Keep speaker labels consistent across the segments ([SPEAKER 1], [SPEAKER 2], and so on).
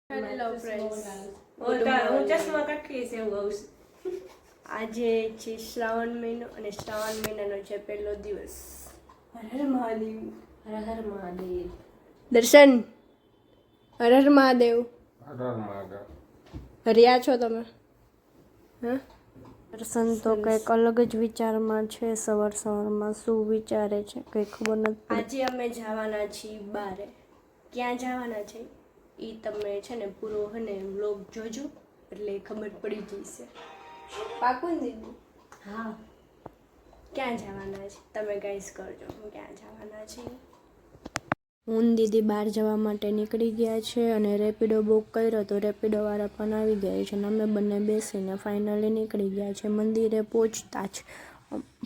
[SPEAKER 1] Hello friends,
[SPEAKER 2] હું ચશ્મા કાઢી છે એવું આવશે.
[SPEAKER 1] આજે છે શ્રાવણ મહિનો અને શ્રાવણ મહિનાનો છે પહેલો દિવસ.
[SPEAKER 2] હર હર મહાદેવ, હર હર મહાદેવ.
[SPEAKER 1] દર્શન, હર હર મહાદેવ.
[SPEAKER 3] હર હર મહાદેવ.
[SPEAKER 1] હરિયા છો તમે? હા, દર્શન તો કંઈક અલગ જ વિચારમાં છે. સવારમાં શું વિચારે છે કંઈ ખબર નથી. આજે અમે જવાના છીએ બારે. ક્યાં જવાના છે એ તમે છે ને પૂરો હને વ્લોગ જોજો એટલે ખબર પડી જશે. પાકું દીદી?
[SPEAKER 2] હા.
[SPEAKER 1] ક્યાં જવાના છે તમે ગાઈસ કરજો ક્યાં જવાના છે. હું દીદી બહાર જવા માટે નીકળી ગયા છે અને રેપિડો બુક કર્યો તો રેપિડો વાળા પણ આવી ગયા છે અને અમે બંને બેસીને ફાઇનલી નીકળી ગયા છે. મંદિરે પહોંચતા જ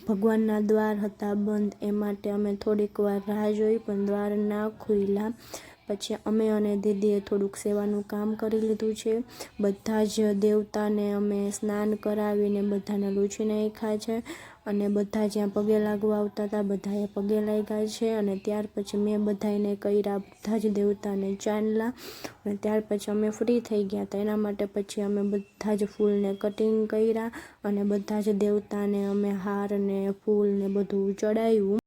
[SPEAKER 1] ભગવાનના દ્વાર હતા બંધ, એ માટે અમે થોડીક વાર રાહ જોઈ પણ દ્વાર ના ખુલ્યા. પછી અમે અને દીદીએ થોડુંક સેવાનું કામ કરી લીધું છે. બધા જ દેવતાને અમે સ્નાન કરાવીને બધાને લૂછી નાખ્યા છે અને બધા જ્યાં પગે લાગવા આવતા હતા બધાએ પગે લાગ્યા છે. અને ત્યાર પછી મેં બધાને કર્યા, બધા જ દેવતાને ચાંદલા. અને ત્યાર પછી અમે ફ્રી થઈ ગયા હતા એના માટે પછી અમે બધા જ ફૂલને કટિંગ કર્યા અને બધા જ દેવતાને અમે હાર ને ફૂલ ને બધું ચડાવ્યું.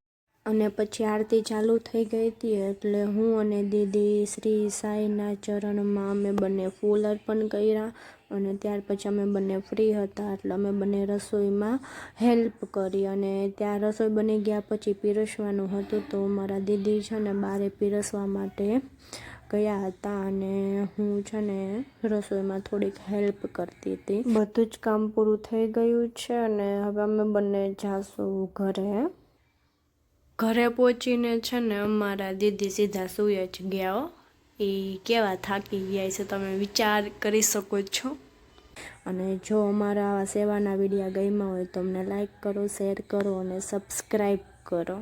[SPEAKER 1] અને પછી આરતી ચાલુ થઈ ગઈ હતી એટલે હું અને દીદી શ્રી સાંઈના ચરણમાં અમે બંને ફૂલ અર્પણ કર્યા અને ત્યાર પછી અમે બંને ફ્રી હતા એટલે અમે બંને રસોઈમાં હેલ્પ કરી. અને ત્યાં રસોઈ બની ગયા પછી પીરસવાનું હતું તો મારા દીદી છે ને બારે પીરસવા માટે ગયા હતા અને હું છે ને રસોઈમાં થોડીક હેલ્પ કરતી હતી. બધું જ કામ પૂરું થઈ ગયું છે અને હવે અમે બંને જાશું ઘરે. ઘરે પહોંચીને છે ને અમારા દીદી સીધા સૂઈ જ ગયા. એ કેવા થાકી ગયા છે તમે વિચાર કરી શકો છો. અને જો અમારા આવા સેવાના વિડીયો ગમ્યા હોય તો અમને લાઈક કરો, શેર કરો અને સબસ્ક્રાઈબ કરો.